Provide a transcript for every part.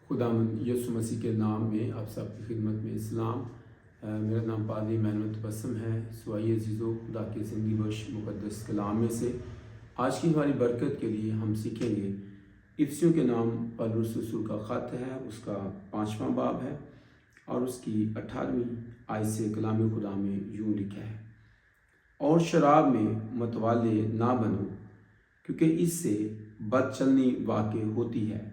खुदावंद यीशु मसीह के नाम में आप सबकी खिदमत में इस्लाम। मेरा नाम पादरी महमूद तबस्सुम है। सुआई अज़ीज़ो, खुदा के ज़िंदगी बख्श मुक़द्दस कलाम में से आज की हमारी बरकत के लिए हम सीखेंगे। इफसियों के नाम पौलुस रसूल का ख़त है, उसका 5वां बाब है और उसकी 18वीं आयत से कलाम खुदा में यूँ लिखा है, और शराब में मतवाले ना बनो, क्योंकि इससे बदचलनी वाक़ होती है,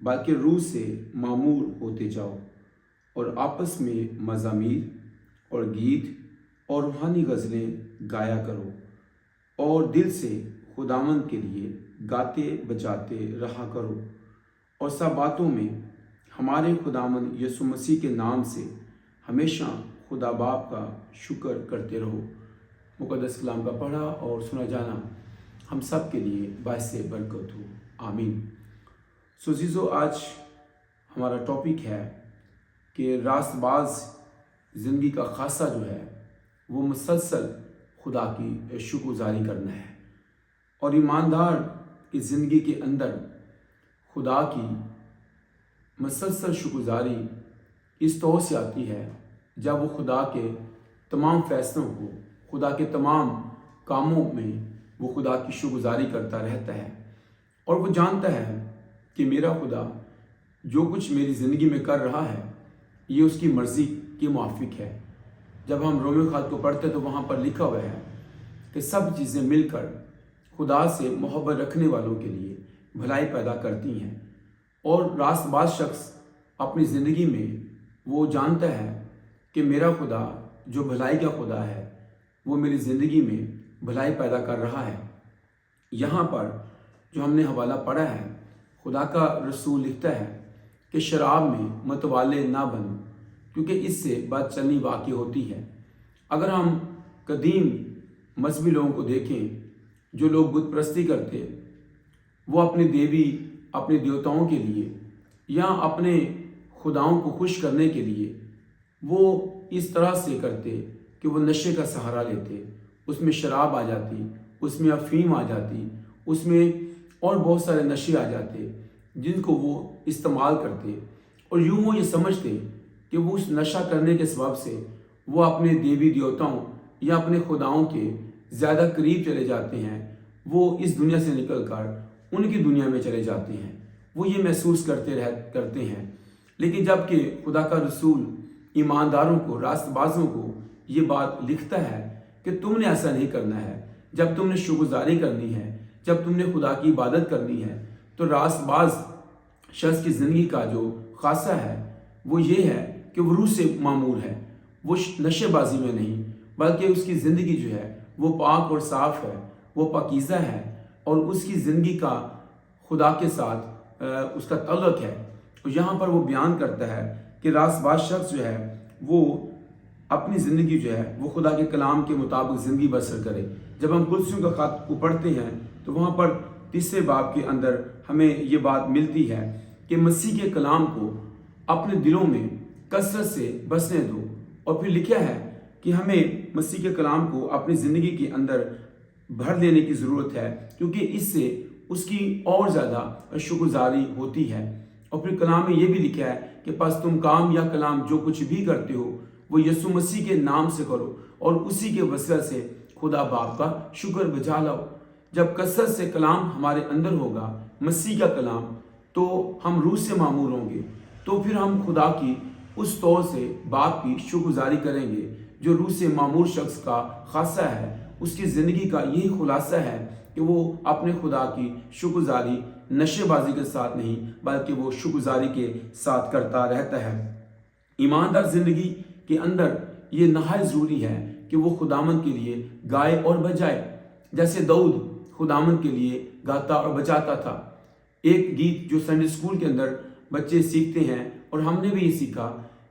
बल्कि रूह से मामूर होते जाओ और आपस में मज़ामीर और गीत और रूहानी गज़लें गाया करो और दिल से खुदावंद के लिए गाते बजाते रहा करो, और सब बातों में हमारे खुदावंद यीशु मसीह के नाम से हमेशा खुदा बाप का शुक्र करते रहो। मुक़द्दस कलाम का पढ़ा और सुना जाना हम सब के लिए बाइस बरकत हो, आमीन। सो जीज़ो, आज हमारा टॉपिक है कि रास्तबाज ज़िंदगी का खासा जो है वो मुसलसल खुदा की शुक्रगुज़ारी करना है, और ईमानदार की ज़िंदगी के अंदर खुदा की मुसलसल शुक्रगुज़ारी इस तौर से आती है जब वो खुदा के तमाम फ़ैसलों को, खुदा के तमाम कामों में वो खुदा की शुक्रगुज़ारी करता रहता है, और वो जानता है कि मेरा खुदा जो कुछ मेरी ज़िंदगी में कर रहा है ये उसकी मर्ज़ी के मुआफिक है। जब हम रोमियो ख़त को पढ़ते तो वहाँ पर लिखा हुआ है कि सब चीज़ें मिलकर खुदा से मोहब्बत रखने वालों के लिए भलाई पैदा करती हैं, और रास्तबाज शख्स अपनी ज़िंदगी में वो जानता है कि मेरा खुदा जो भलाई का खुदा है वो मेरी ज़िंदगी में भलाई पैदा कर रहा है। यहाँ पर जो हमने हवाला पढ़ा है, खुदा का रसूल लिखता है कि शराब में मतवाले ना बनो, क्योंकि इससे बदचलनी वाक़ होती है। अगर हम कदीम मजहबी लोगों को देखें, जो लोग बुत परस्ती करते, वो अपने देवी, अपने देवताओं के लिए या अपने खुदाओं को खुश करने के लिए वो इस तरह से करते कि वो नशे का सहारा लेते। उसमें शराब आ जाती, उसमें अफीम आ जाती, उसमें और बहुत सारे नशे आ जाते जिनको वो इस्तेमाल करते, और यूँ वो ये समझते कि वो उस नशा करने के सबब से वो अपने देवी देवताओं या अपने खुदाओं के ज़्यादा करीब चले जाते हैं, वो इस दुनिया से निकलकर उनकी दुनिया में चले जाते हैं, वो ये महसूस करते हैं। लेकिन जबकि खुदा का रसूल ईमानदारों को, रास्तबाजों को ये बात लिखता है कि तुमने ऐसा नहीं करना है। जब तुमने शुक्रगुज़ारी करनी है, जब तुमने खुदा की इबादत करनी है, तो रास्तबाज शख्स की ज़िंदगी का जो खासा है वो ये है कि वो रूह से मामूर है, वो नशेबाजी में नहीं, बल्कि उसकी ज़िंदगी जो है वो पाक और साफ़ है, वो पाकीज़ा है, और उसकी ज़िंदगी का खुदा के साथ उसका तल्लुक़ है। और यहाँ पर वो बयान करता है कि रास्तबाज शख्स जो है वो अपनी ज़िंदगी जो है वो खुदा के कलाम के मुताबिक ज़िंदगी बसर करे। जब हम कुलसियों का ख़त को पढ़ते हैं तो वहाँ पर 3 बाब के अंदर हमें ये बात मिलती है कि मसीह के कलाम को अपने दिलों में कसरत से बसने दो, और फिर लिखा है कि हमें मसीह के कलाम को अपनी ज़िंदगी के अंदर भर देने की ज़रूरत है, क्योंकि इससे उसकी और ज़्यादा शुक्रगुज़ारी होती है। और फिर कलाम में ये भी लिखा है कि बस तुम काम या कलाम जो कुछ भी करते हो वो यीशु मसीह के नाम से करो, और उसी के वसीला से खुदा बाप का शुक्र बजा लाओ। जब कसरत से कलाम हमारे अंदर होगा, मसीह का कलाम, तो हम रूह से मामूर होंगे, तो फिर हम खुदा की उस तौर से बाप की शुक्रगुज़ारी करेंगे। जो रूह से मामूर शख्स का खासा है, उसकी ज़िंदगी का यही खुलासा है कि वो अपने खुदा की शुक्रगुज़ारी नशेबाजी के साथ नहीं, बल्कि वो शुक्रगुज़ारी के साथ करता रहता है। ईमानदार ज़िंदगी के अंदर ये नहायत ज़रूरी है कि वो खुदावंद के लिए गाए और बजाए, जैसे दाऊद खुदावंद के लिए गाता और बजाता था। एक गीत जो संडे स्कूल के अंदर बच्चे सीखते हैं, और हमने भी ये सीखा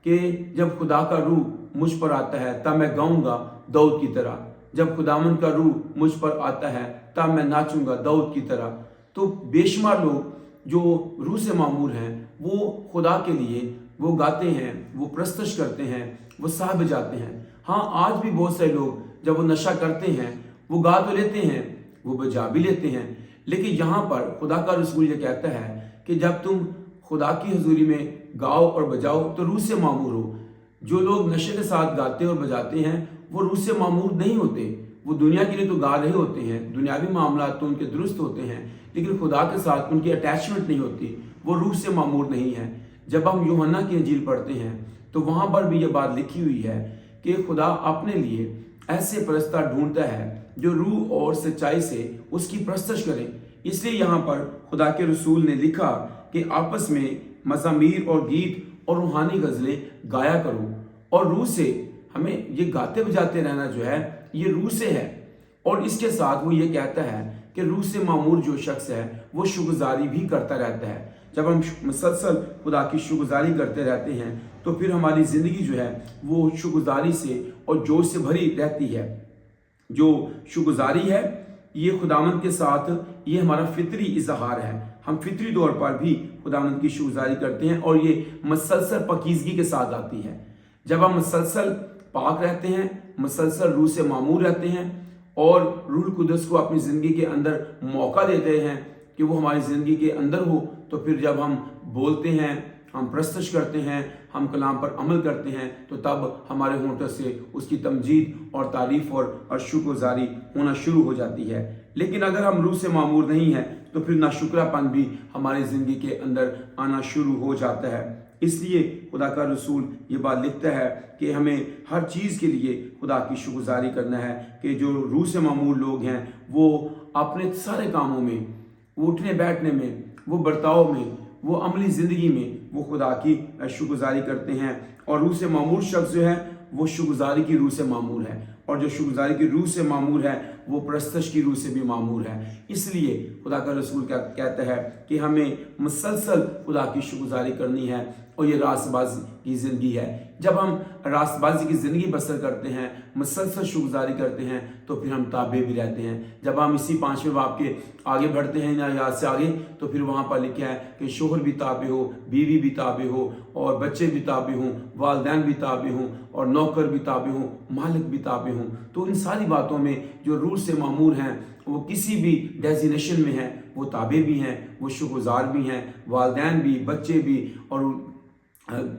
कि जब खुदा का रूह मुझ पर आता है तब मैं गाऊंगा दाऊद की तरह, जब खुदावंद का रूह मुझ पर आता है तब मैं नाचूंगा दाऊद की तरह। तो बेशुमार लोग जो रूह से मामूर हैं वो खुदा के लिए वो गाते हैं, वो प्रस्तश करते हैं, वो साह बजाते हैं। हाँ, आज भी बहुत सारे लोग जब वो नशा करते हैं वो गा तो लेते हैं, वो बजा भी लेते हैं, लेकिन यहाँ पर खुदा का रसूल ये कहता है कि जब तुम खुदा की हजूरी में गाओ और बजाओ तो रूह से मामूर हो। जो लोग नशे के साथ गाते और बजाते हैं वो रूह से मामूर नहीं होते। वो दुनिया के लिए तो गा रहे होते हैं, दुनियावी मामला तो उनके दुरुस्त होते हैं, लेकिन खुदा के साथ उनकी अटैचमेंट नहीं होती, वो रूह से मामूर नहीं है। जब हम यूहन्ना की इंजील पढ़ते हैं तो वहाँ पर भी ये बात लिखी हुई है कि खुदा अपने लिए ऐसे परस्तर ढूंढता है जो रूह और सच्चाई से उसकी परस्तश करें। इसलिए यहाँ पर खुदा के रसूल ने लिखा कि आपस में मज़ामीर और गीत और रूहानी गज़लें गाया करो। और रूह से हमें ये गाते बजाते रहना जो है ये रूह से है। और इसके साथ वो ये कहता है कि रूह से मामूर जो शख्स है वो शुक्रगुजारी भी करता रहता है। जब हम मुसलसल खुदा की शुक्रगुजारी करते रहते हैं तो फिर हमारी ज़िंदगी जो है वो शुक्रगुजारी से और जोश से भरी रहती है। जो शुक्रगुजारी है ये खुदावंद के साथ ये हमारा फितरी इजहार है। हम फितरी तौर पर भी खुदावंद की शुक्रगुजारी करते हैं और ये मुसलसल पाकीज़गी के साथ आती है। जब हम मुसलसल पाक रहते हैं, मुसलसल रूह से मामूर रहते हैं और रूह कुदस को अपनी ज़िंदगी के अंदर मौका देते हैं कि वो हमारी ज़िंदगी के अंदर हो, तो फिर जब हम बोलते हैं, हम प्रस्तश करते हैं, हम कलाम पर अमल करते हैं, तो तब हमारे होंठों से उसकी तमजीद और तारीफ़ और शुक्रगुजारी होना शुरू हो जाती है। लेकिन अगर हम रूह से मामूर नहीं हैं तो फिर नाशुक्रापन भी हमारी ज़िंदगी के अंदर आना शुरू हो जाता है। इसलिए खुदा का रसूल ये बात लिखता है कि हमें हर चीज़ के लिए खुदा की शुक्रगुजारी करना है कि जो रूह से मामूर लोग हैं वो अपने सारे कामों में, वो उठने बैठने में, वो बर्ताव में, वो अमली ज़िंदगी में वो खुदा की शुक्रगुजारी करते हैं। और रूह से मामूर शख्स जो है वो शुक्रगुजारी की रूह से मामूर है, और जो शुक्रगुजारी की रूह से मामूर है वो प्रस्तश की रूह से भी मामूर है। इसलिए खुदा का रसूल क्या कहता है कि हमें मुसलसल खुदा की शुक्रगुजारी करनी है, और ये रास्तबाजी की ज़िंदगी है। जब हम रास्तबाजी की ज़िंदगी बसर करते हैं, मुसलसल शुक्रगुजारी करते हैं, तो फिर हम ताबे भी रहते हैं। जब हम इसी 5वें बाब के आगे बढ़ते हैं ना याद से आगे, तो फिर वहाँ पर लिखा है कि शोहर भी ताबे हो, बीवी भी ताबे हो, और बच्चे भी ताबे हों, वालिदैन भी ताबे हों, और नौकर भी ताबे हों, मालिक भी ताबे हों। तो इन सारी बातों में जो रूह से मामूर हैं वो किसी भी डेजिग्नेशन में हैं, वो ताबे भी हैं, वो शुक्रगुजार भी हैं, वालिदैन भी, बच्चे भी, और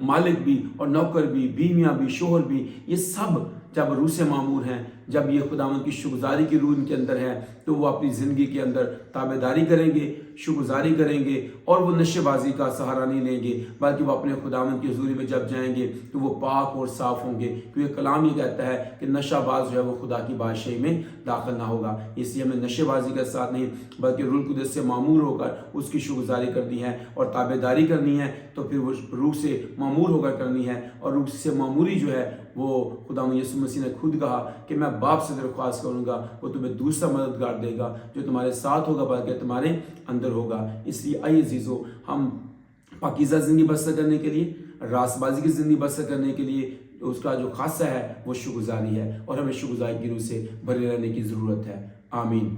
मालिक भी, और नौकर भी, बीवियाँ भी, शोहर भी, ये सब जब रूह से मामूर हैं, जब ये खुदावंद की शुक्रगुजारी की रूह इनके अंदर है, तो वो अपनी ज़िंदगी के अंदर ताबेदारी करेंगे, शुक्रगुजारी करेंगे, और वो नशेबाजी का सहारा नहीं लेंगे, बल्कि वो अपने खुदावंद की हुजूरी में जब जाएंगे तो वो पाक और साफ़ होंगे। क्योंकि कलाम ये कहता है कि नशाबाज जो है वो खुदा की बादशाही में दाखिल ना होगा। इसलिए हमें नशेबाजी का साथ नहीं बल्कि रूह कुदस से मामूर होकर उसकी शुक्रगुजारी करनी है और ताबेदारी करनी है। तो फिर वो रूह से मामूर होकर करनी है, और रूह से मामूरी जो है वो खुदावंद यीशु मसीह ने खुद कहा कि मैं बाप से दरख्वास्त करूँगा, वो तुम्हें दूसरा मददगार देगा जो तुम्हारे साथ होगा बल्कि तुम्हारे अंदर होगा। इसलिए आइए अज़ीज़ों, हम पाकीज़ा ज़िंदगी बसर करने के लिए, रास्तबाजी की ज़िंदगी बसर करने के लिए उसका जो खासा है वो शुक्रगुजारी है, और हमें शुक्रगुजारी की रूह से भरे रहने की ज़रूरत है। आमीन।